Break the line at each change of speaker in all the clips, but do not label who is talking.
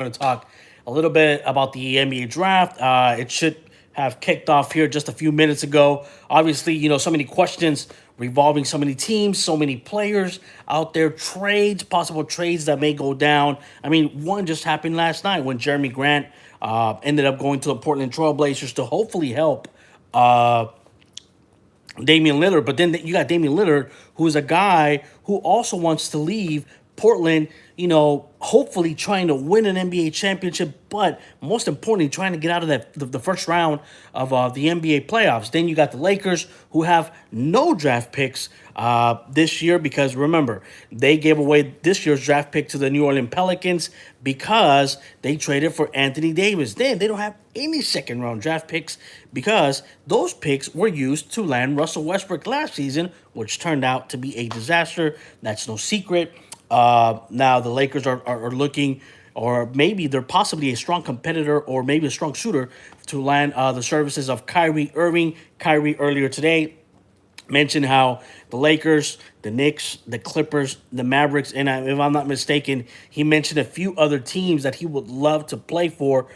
going to talk a little bit about the NBA draft. It should have kicked off here just a few minutes ago. Obviously, so many questions revolving so many teams, so many players out there, trades, possible trades that may go down. I mean, one just happened last night when Jeremy Grant ended up going to the Portland Trailblazers to hopefully help uh, Damian Lillard. But then you got Damian Lillard, who is a guy who also wants to leave Portland, hopefully trying to win an NBA championship, but most importantly, trying to get out of the first round of the NBA playoffs. Then you got the Lakers, who have no draft picks this year because remember, they gave away this year's draft pick to the New Orleans Pelicans because they traded for Anthony Davis. Then they don't have any second round draft picks because those picks were used to land Russell Westbrook last season, which turned out to be a disaster. That's no secret. Now the Lakers are looking, or maybe they're possibly a strong competitor or maybe a strong shooter to land the services of Kyrie Irving. Kyrie earlier today mentioned how the Lakers, the Knicks, the Clippers, the Mavericks, and if I'm not mistaken, he mentioned a few other teams that he would love to play for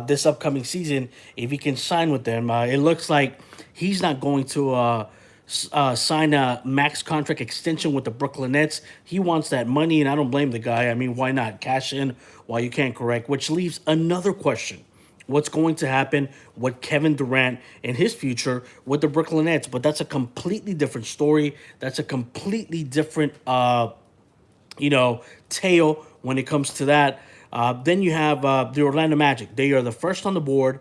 this upcoming season if he can sign with them. It looks like he's not going to sign a max contract extension with the Brooklyn Nets. He wants that money, and I don't blame the guy. I mean, why not cash in while you can't correct? Which leaves another question: what's going to happen with Kevin Durant and his future with the Brooklyn Nets? But that's a completely different story. That's a completely different, tale when it comes to that. Then you have the Orlando Magic. They are the first on the board.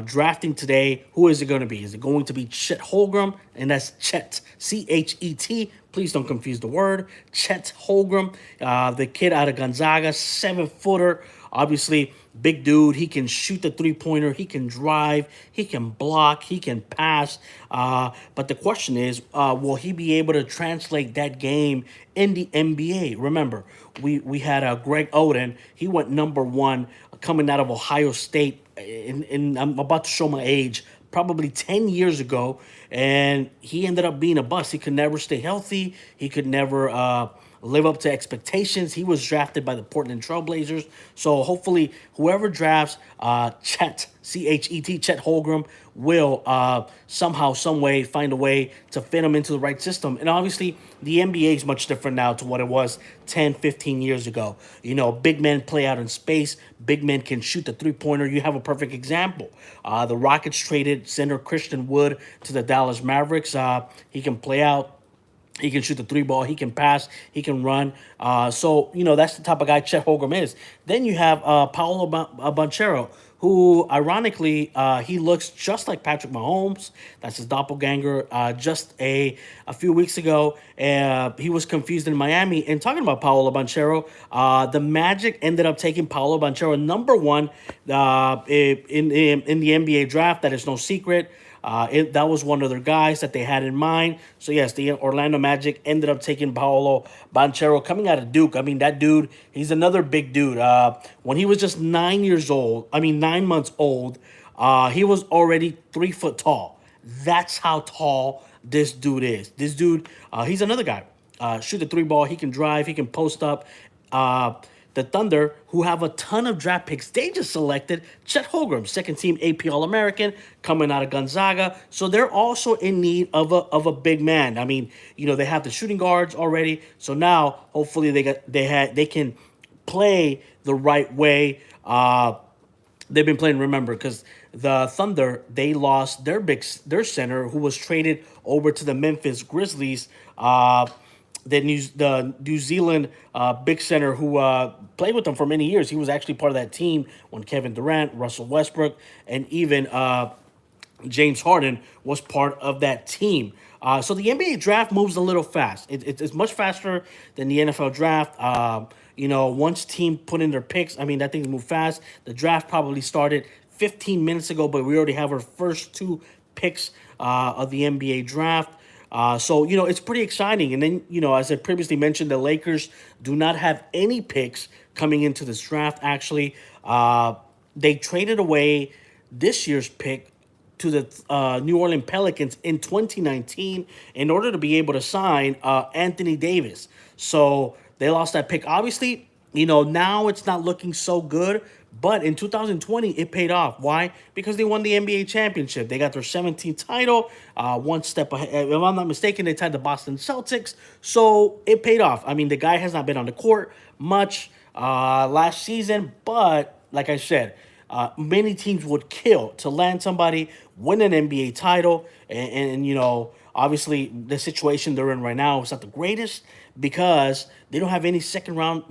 Drafting today, who is it going to be? Is it going to be Chet Holmgren? And that's Chet, Chet. Please don't confuse the word. Chet Holmgren, the kid out of Gonzaga, 7-footer. Obviously, big dude. He can shoot the three-pointer. He can drive. He can block. He can pass. But the question is, will he be able to translate that game in the NBA? Remember, we had Greg Oden. He went number one coming out of Ohio State. And I'm about to show my age, probably 10 years ago, and he ended up being a bust. He could never stay healthy. He could never live up to expectations. He was drafted by the Portland Trailblazers. So hopefully whoever drafts Chet, Chet Holmgren, will somehow, some way find a way to fit him into the right system. And obviously the NBA is much different now to what it was 10, 15 years ago. Big men play out in space. Big men can shoot the three-pointer. You have a perfect example. The Rockets traded center Christian Wood to the Dallas Mavericks. He can play out. He can shoot the three ball. He can pass. He can run. That's the type of guy Chet Holmgren is. Then you have Paolo Banchero, who, ironically, he looks just like Patrick Mahomes. That's his doppelganger. Just a few weeks ago, he was confused in Miami. And talking about Paolo Banchero, the Magic ended up taking Paolo Banchero number one in the NBA draft. That is no secret. That was one of their guys that they had in mind. So, yes, the Orlando Magic ended up taking Paolo Banchero coming out of Duke. I mean, that dude, he's another big dude. When he was just 9 months old, he was already 3 foot tall. That's how tall this dude is. This dude, he's another guy. Shoot the three ball. He can drive. He can post up. The Thunder, who have a ton of draft picks, they just selected Chet Holmgren, second team AP All-American, coming out of Gonzaga. So they're also in need of a big man. I mean, they have the shooting guards already. So now, hopefully, they can play the right way. They've been playing. Remember, because the Thunder, they lost their center, who was traded over to the Memphis Grizzlies. The New Zealand big center who played with them for many years. He was actually part of that team when Kevin Durant, Russell Westbrook, and even James Harden was part of that team. So the NBA draft moves a little fast. It's much faster than the NFL draft. Once team put in their picks, I mean, that things move fast. The draft probably started 15 minutes ago, but we already have our first two picks of the NBA draft. It's pretty exciting. And then, as I previously mentioned, the Lakers do not have any picks coming into this draft. Actually, they traded away this year's pick to the New Orleans Pelicans in 2019 in order to be able to sign Anthony Davis. So they lost that pick. Obviously, Now it's not looking so good, but in 2020 it paid off. Why? Because they won the NBA championship. They got their 17th title, one step ahead. If I'm not mistaken, they tied the Boston Celtics, so it paid off. I mean, the guy has not been on the court much last season, but like I said, many teams would kill to land somebody, win an NBA title, and obviously the situation they're in right now is not the greatest because they don't have any second round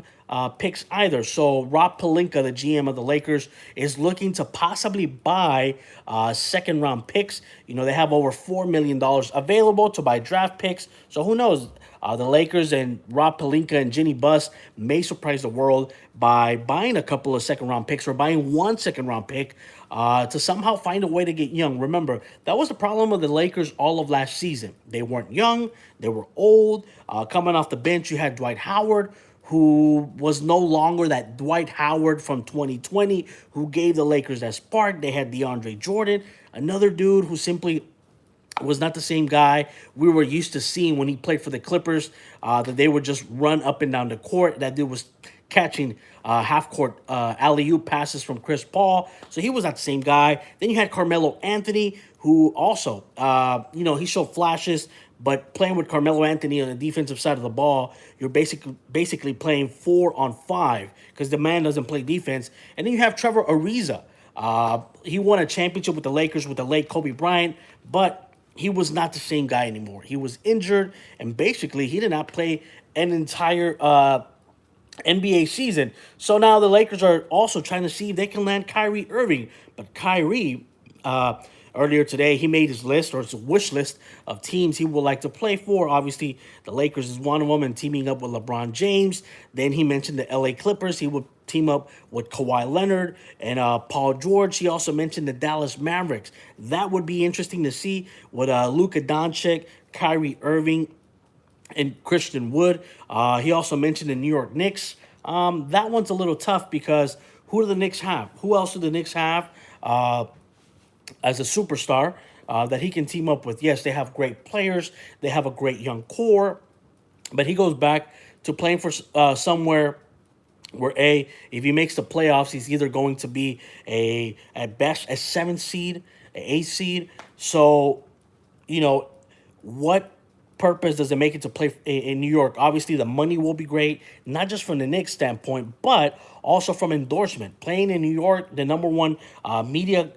picks either. So Rob Pelinka, the GM of the Lakers, is looking to possibly buy second round picks. They have over $4 million available to buy draft picks. So who knows? The Lakers and Rob Pelinka and Ginny Buss may surprise the world by buying a couple of second round picks or buying one second round pick to somehow find a way to get young. Remember, that was the problem of the Lakers all of last season. They weren't young, they were old. Coming off the bench, you had Dwight Howard, who was no longer that Dwight Howard from 2020 who gave the Lakers that spark. They had DeAndre Jordan, another dude who simply was not the same guy we were used to seeing when he played for the Clippers, that they would just run up and down the court. That dude was catching half-court alley-oop passes from Chris Paul. So he was not the same guy. Then you had Carmelo Anthony, who also, he showed flashes, but playing with Carmelo Anthony on the defensive side of the ball, you're basically playing 4-on-5 because the man doesn't play defense. And then you have Trevor Ariza. He won a championship with the Lakers with the late Kobe Bryant, but he was not the same guy anymore. He was injured, and basically he did not play an entire NBA season. So now the Lakers are also trying to see if they can land Kyrie Irving. But Kyrie, earlier today, he made his list or his wish list of teams he would like to play for. Obviously, the Lakers is one of them, and teaming up with LeBron James. Then he mentioned the LA Clippers. He would team up with Kawhi Leonard and Paul George. He also mentioned the Dallas Mavericks. That would be interesting to see with Luka Doncic, Kyrie Irving, and Christian Wood. He also mentioned the New York Knicks. That one's a little tough because who do the Knicks have? Who else do the Knicks have as a superstar that he can team up with? Yes, they have great players. They have a great young core. But he goes back to playing for somewhere where if he makes the playoffs, he's either going to be at best a 7th seed, an 8th seed. So, what purpose does it make it to play in New York? Obviously, the money will be great, not just from the Knicks standpoint, but also from endorsement. Playing in New York, the number one media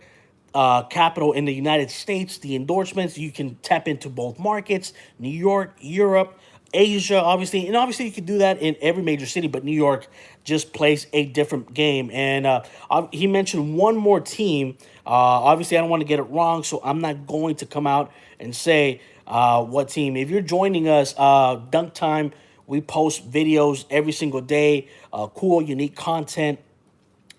capital in the United States, the endorsements, you can tap into both markets, New York, Europe, Asia, obviously. And obviously, you can do that in every major city, but New York just plays a different game. And he mentioned one more team. Obviously, I don't want to get it wrong, so I'm not going to come out and say what team. If you're joining us, Dunk Time, we post videos every single day, cool, unique content,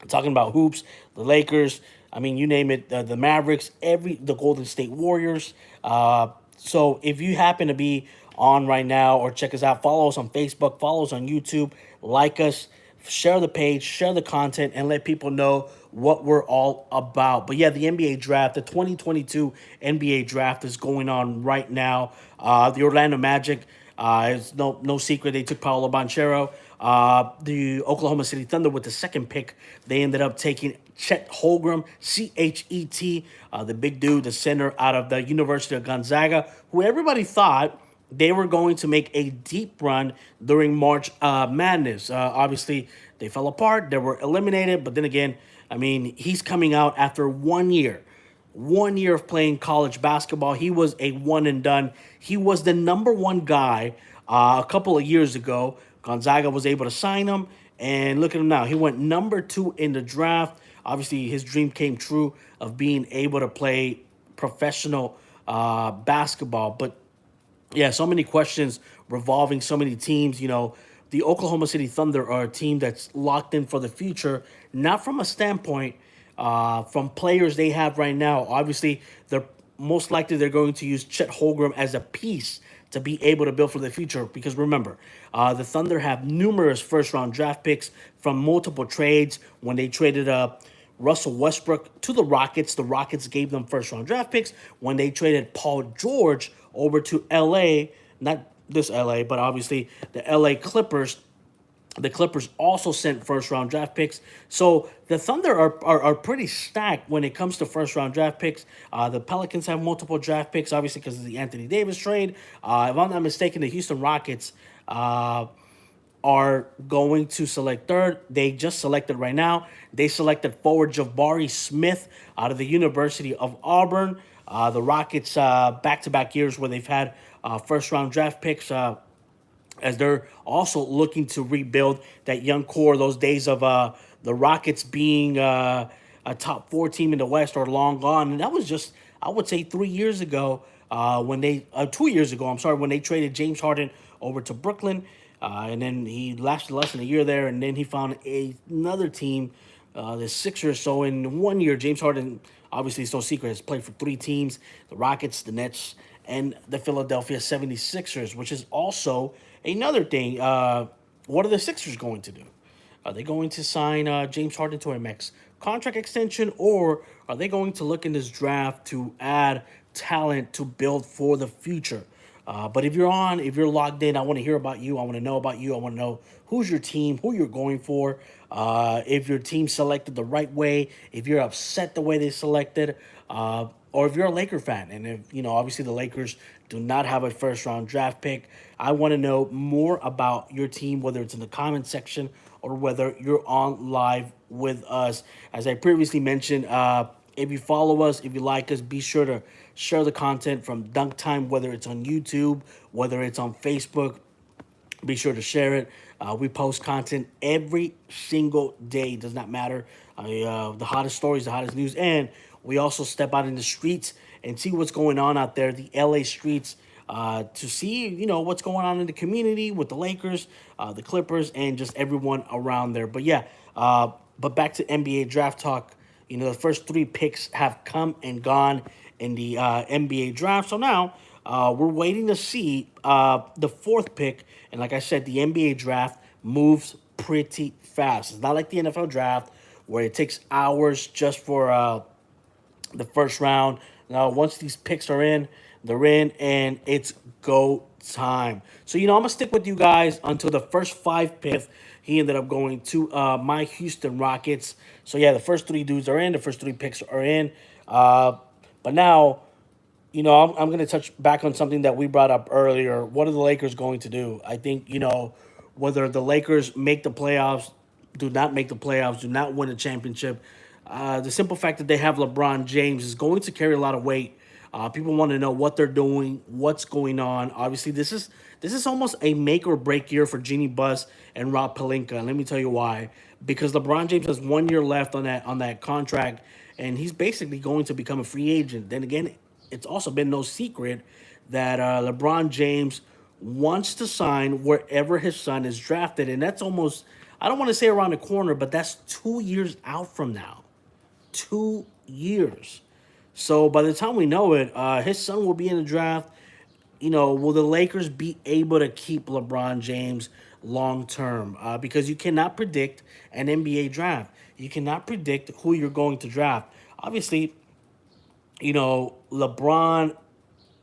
talking about hoops, the Lakers, I mean, you name it, the Mavericks, the Golden State Warriors. So if you happen to be on right now or check us out, follow us on Facebook, follow us on YouTube, like us, share the page, share the content, and let people know what we're all about. But yeah, the NBA draft, the 2022 NBA draft is going on right now. The Orlando Magic, it's no secret they took Paolo Banchero. The Oklahoma City Thunder with the second pick, they ended up taking Chet Holmgren, Chet, the big dude, the center out of the University of Gonzaga, who everybody thought they were going to make a deep run during March Madness. Obviously, they fell apart. They were eliminated. But then again, I mean, he's coming out after 1 year. 1 year of playing college basketball. He was a one and done. He was the number one guy a couple of years ago. Gonzaga was able to sign him. And look at him now. He went number 2 in the draft. Obviously, his dream came true of being able to play professional basketball. But yeah, so many questions revolving so many teams. The Oklahoma City Thunder are a team that's locked in for the future, not from a standpoint from players they have right now. Obviously, they're going to use Chet Holmgren as a piece to be able to build for the future. Because remember, the Thunder have numerous first-round draft picks from multiple trades. When they traded Russell Westbrook to the Rockets gave them first-round draft picks. When they traded Paul George over to LA, not this LA, but obviously the LA Clippers, The Clippers also sent first round draft picks. So the Thunder are pretty stacked when it comes to first round draft picks. The Pelicans have multiple draft picks, obviously, because of the Anthony Davis trade. If I'm not mistaken, the Houston Rockets uh, are going to select third. They just selected right now. They selected forward Jabari Smith out of the University of Auburn. The Rockets, back to back years where they've had first round draft picks. As they're also looking to rebuild that young core. Those days of the Rockets being a top four team in the West are long gone, and that was just, I would say, 3 years ago. When they 2 years ago, I'm sorry, when they traded James Harden over to Brooklyn, and then he lasted less than a year there, and then he found another team, the Sixers. So in 1 year, James Harden, obviously it's no secret, has played for three teams: the Rockets, the Nets, and the Philadelphia 76ers, which is also another thing. What are the Sixers going to do? Are they going to sign James Harden to a max contract extension, or are they going to look in this draft to add talent to build for the future? But if you're logged in, I want to hear about you. I want to know about you. I want to know who's your team, who you're going for, if your team selected the right way, if you're upset the way they selected, or if you're a Laker fan. And if, obviously the Lakers do not have a first round draft pick, I want to know more about your team, whether it's in the comment section or whether you're on live with us. As I previously mentioned, if you follow us, if you like us, be sure to share the content from Dunk Time, whether it's on YouTube, whether it's on Facebook. Be sure to share it. We post content every single day. It does not matter. The hottest stories, the hottest news. And we also step out in the streets and see what's going on out there, the LA streets, to see, what's going on in the community with the Lakers, the Clippers, and just everyone around there. But yeah, but back to NBA draft talk. The first three picks have come and gone in the NBA draft. So now we're waiting to see the fourth pick. And like I said, the NBA draft moves pretty fast. It's not like the NFL draft where it takes hours just for the first round. Now, once these picks are in, they're in, and it's go time. So, I'm going to stick with you guys until the first five picks. He ended up going to my Houston Rockets. So, yeah, the first three dudes are in. The first three picks are in. But now, I'm going to touch back on something that we brought up earlier. What are the Lakers going to do? I think, whether the Lakers make the playoffs, do not make the playoffs, do not win a championship, the simple fact that they have LeBron James is going to carry a lot of weight. People want to know what they're doing, what's going on. Obviously, this is almost a make or break year for Jeannie Buss and Rob Pelinka, and let me tell you why. Because LeBron James has 1 year left on that contract, and he's basically going to become a free agent. Then again, it's also been no secret that LeBron James wants to sign wherever his son is drafted, and that's almost, I don't want to say around the corner, but that's 2 years out from now. 2 years. So by the time we know it, his son will be in the draft. Will the Lakers be able to keep LeBron James long term? Because you cannot predict an NBA draft. You cannot predict who you're going to draft. Obviously, LeBron,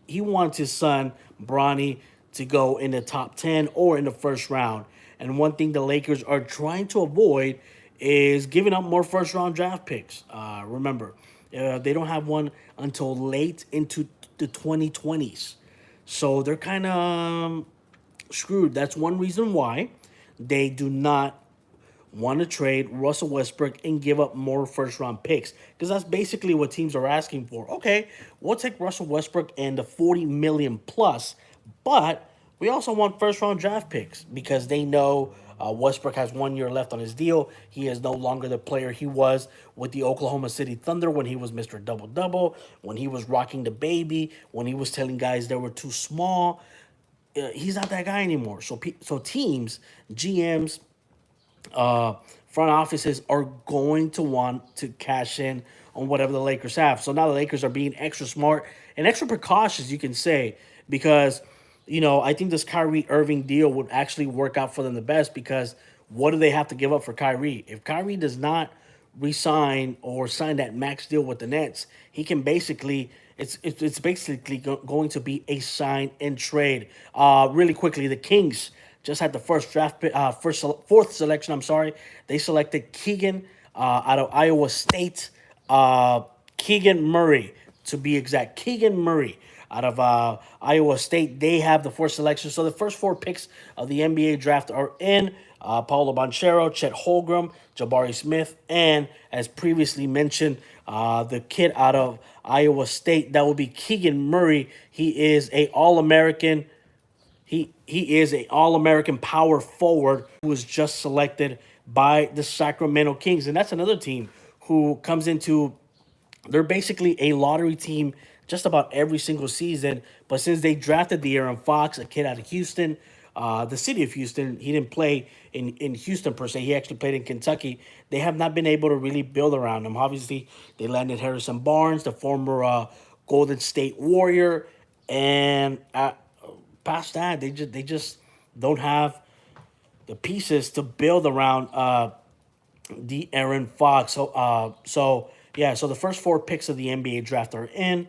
he wants his son, Bronny, to go in the top 10 or in the first round. And one thing the Lakers are trying to avoid is giving up more first round draft picks. Remember, they don't have one until late into the 2020s. So they're kind of screwed. That's one reason why they do not want to trade Russell Westbrook and give up more first round picks, because that's basically what teams are asking for. Okay, we'll take Russell Westbrook and the 40 million plus, but we also want first round draft picks because they know Westbrook has 1 year left on his deal. He is no longer the player he was with the Oklahoma City Thunder when he was Mr. Double Double, when he was rocking the baby, when he was telling guys they were too small. He's not that guy anymore. So teams, GMs, front offices are going to want to cash in on whatever the Lakers have. So now the Lakers are being extra smart and extra precautious, you can say, because, I think this Kyrie Irving deal would actually work out for them the best, because what do they have to give up for Kyrie? If Kyrie does not resign or sign that max deal with the Nets, he can basically, it's basically going to be a sign and trade. Really quickly, the Kings just had the first fourth selection. I'm sorry, they selected Keegan out of Iowa State. Uh, Keegan Murray, to be exact. Keegan Murray out of Iowa State. They have the fourth selection. So the first four picks of the NBA draft are in. Paulo Banchero, Chet Holmgren, Jabari Smith, and as previously mentioned, the kid out of Iowa State, that will be Keegan Murray. He is a All-American. He is a All-American power forward who was just selected by the Sacramento Kings, and that's another team who comes into, they're basically a lottery team just about every single season. But since they drafted the Aaron Fox, a kid out of Houston, the city of Houston, he didn't play in Houston per se. He actually played in Kentucky. They have not been able to really build around him. Obviously, they landed Harrison Barnes, the former Golden State Warrior, and past that, they just don't have the pieces to build around the Aaron Fox. So yeah, so the first four picks of the NBA draft are in.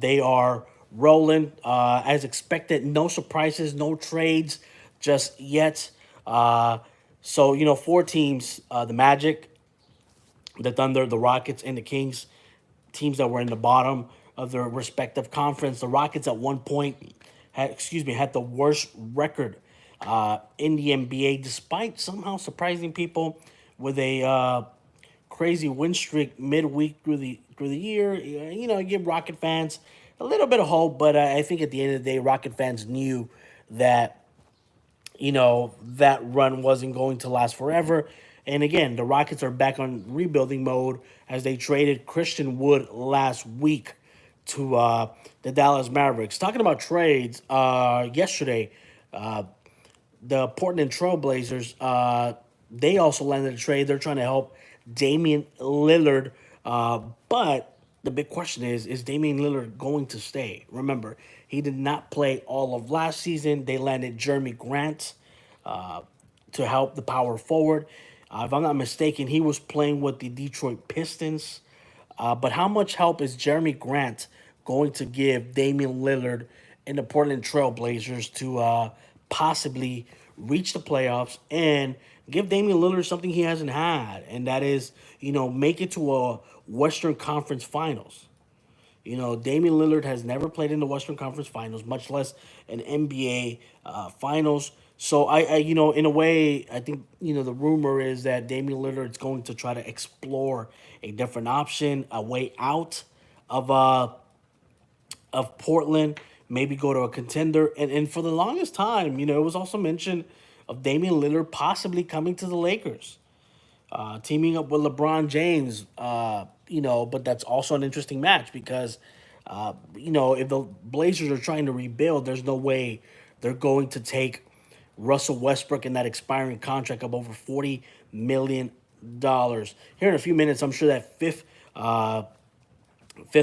They are rolling as expected. No surprises, no trades just yet. So four teams: the Magic, the Thunder, the Rockets, and the Kings. Teams that were in the bottom of their respective conference. The Rockets at one point had the worst record in the NBA, despite somehow surprising people with a crazy win streak midweek through the year. Give Rocket fans a little bit of hope, but I think at the end of the day, Rocket fans knew that that run wasn't going to last forever. And again, the Rockets are back on rebuilding mode as they traded Christian Wood last week to the Dallas Mavericks. Talking about trades, yesterday, the Portland Trailblazers, they also landed a trade. They're trying to help Damian Lillard. But the big question is Damian Lillard going to stay? Remember, he did not play all of last season. They landed Jeremy Grant to help the power forward. If I'm not mistaken, he was playing with the Detroit Pistons. But how much help is Jeremy Grant going to give Damian Lillard and the Portland Trailblazers to possibly reach the playoffs and give Damian Lillard something he hasn't had, and that is, make it to a Western Conference Finals. Damian Lillard has never played in the Western Conference Finals, much less an NBA Finals. So in a way, I think the rumor is that Damian Lillard is going to try to explore a different option, a way out of Portland, maybe go to a contender. And for the longest time, it was also mentioned of Damian Lillard possibly coming to the Lakers, teaming up with LeBron James. But that's also an interesting match because, if the Blazers are trying to rebuild, there's no way they're going to take Russell Westbrook in that expiring contract of over $40 million. Here in a few minutes, I'm sure that fifth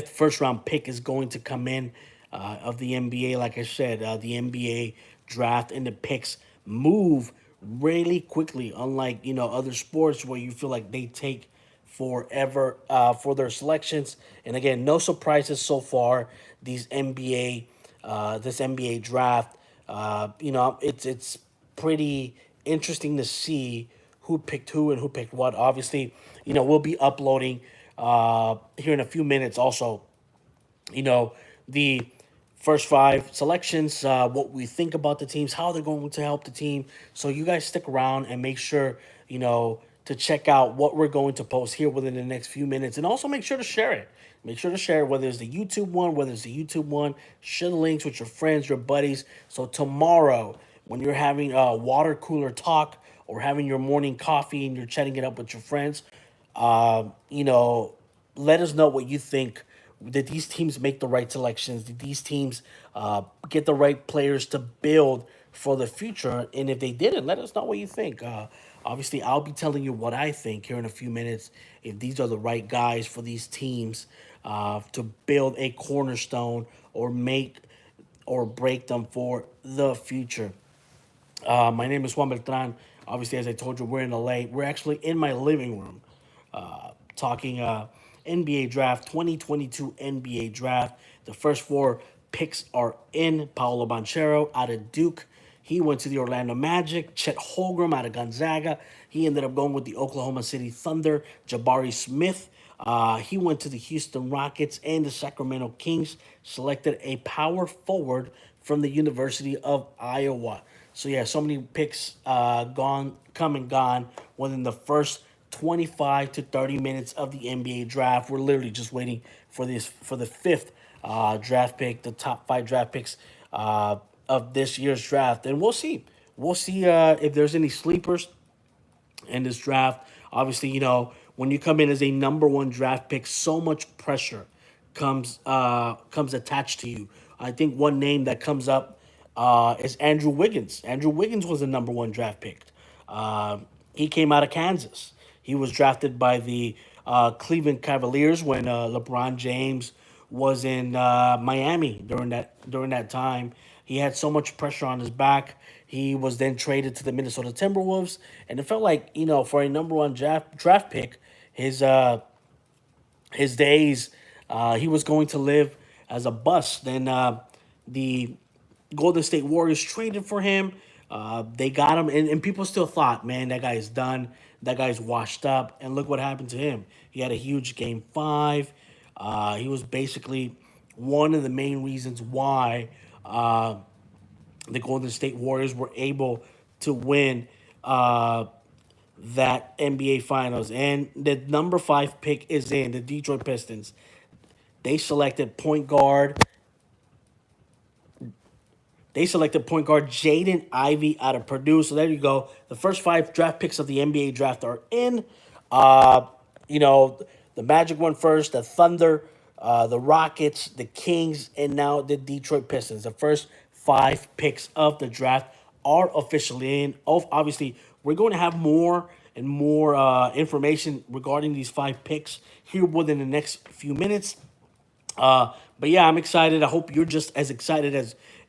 first round pick is going to come in of the NBA. Like I said, the NBA draft and the picks move really quickly, unlike other sports where you feel like they take forever for their selections. And again, no surprises so far. This NBA draft, it's pretty interesting to see who picked who and who picked what. Obviously, we'll be uploading here in a few minutes also, the first five selections, what we think about the teams, how they're going to help the team. So you guys stick around and make sure, to check out what we're going to post here within the next few minutes. And also make sure to share it. Make sure to share it, whether it's the YouTube one, share the links with your friends, your buddies. So tomorrow, when you're having a water cooler talk or having your morning coffee and you're chatting it up with your friends, let us know what you think. Did these teams make the right selections? Did these teams get the right players to build for the future? And if they didn't, let us know what you think. Obviously, I'll be telling you what I think here in a few minutes, if these are the right guys for these teams to build a cornerstone or make or break them for the future. My name is Juan Beltran. Obviously, as I told you, we're in LA. We're actually in my living room talking NBA draft, 2022 NBA draft. The first four picks are in. Paolo Banchero out of Duke. He went to the Orlando Magic. Chet Holmgren out of Gonzaga. He ended up going with the Oklahoma City Thunder. Jabari Smith. He went to the Houston Rockets and the Sacramento Kings. Selected a power forward from the University of Iowa. So yeah, so many picks gone, come and gone within the first 25 to 30 minutes of the NBA draft. We're literally just waiting for the fifth draft pick, the top five draft picks of this year's draft, and we'll see. We'll see if there's any sleepers in this draft. Obviously, when you come in as a number one draft pick, so much pressure comes attached to you. I think one name that comes up is Andrew Wiggins. Andrew Wiggins was the number one draft pick. He came out of Kansas. He was drafted by the Cleveland Cavaliers when LeBron James was in Miami during that time. He had so much pressure on his back. He was then traded to the Minnesota Timberwolves, and it felt like for a number one draft pick, his days he was going to live as a bust. Then the Golden State Warriors traded for him. They got him, and people still thought, man, that guy is done. That guy's washed up. And look what happened to him. He had a huge game five. He was basically one of the main reasons why the Golden State Warriors were able to win that NBA Finals. And the number five pick is in the Detroit Pistons. They selected point guard. They selected point guard Jaden Ivey out of Purdue. So there you go. The first five draft picks of the NBA draft are in. Uh, the Magic won first, the Thunder, the Rockets, the Kings, and now the Detroit Pistons. The first five picks of the draft are officially in. Obviously, we're going to have more and more information regarding these five picks here within the next few minutes. But yeah, I'm excited. I hope you're just as excited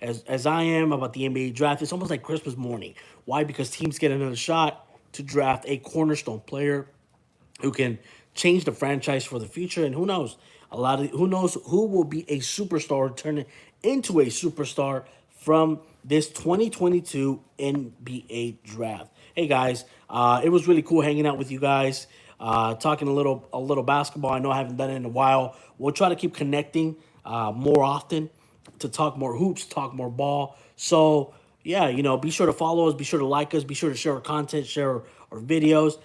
as I am about the NBA draft. It's almost like Christmas morning. Why? Because teams get another shot to draft a cornerstone player who can change the franchise for the future. And who knows who will be a superstar, turning into a superstar from this 2022 NBA draft. Hey guys, it was really cool hanging out with you guys, talking a little basketball. I know I haven't done it in a while. We'll try to keep connecting more often to talk more hoops, talk more ball. So yeah, be sure to follow us, be sure to like us, be sure to share our content, share our videos.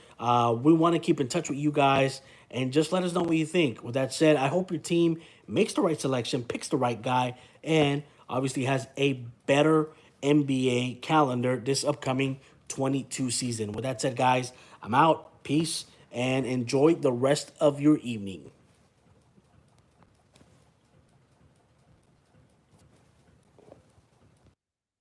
We want to keep in touch with you guys and just let us know what you think. With that said, I hope your team makes the right selection, picks the right guy, and obviously has a better NBA calendar this upcoming 22 season. With that said, guys, I'm out. Peace and enjoy the rest of your evening.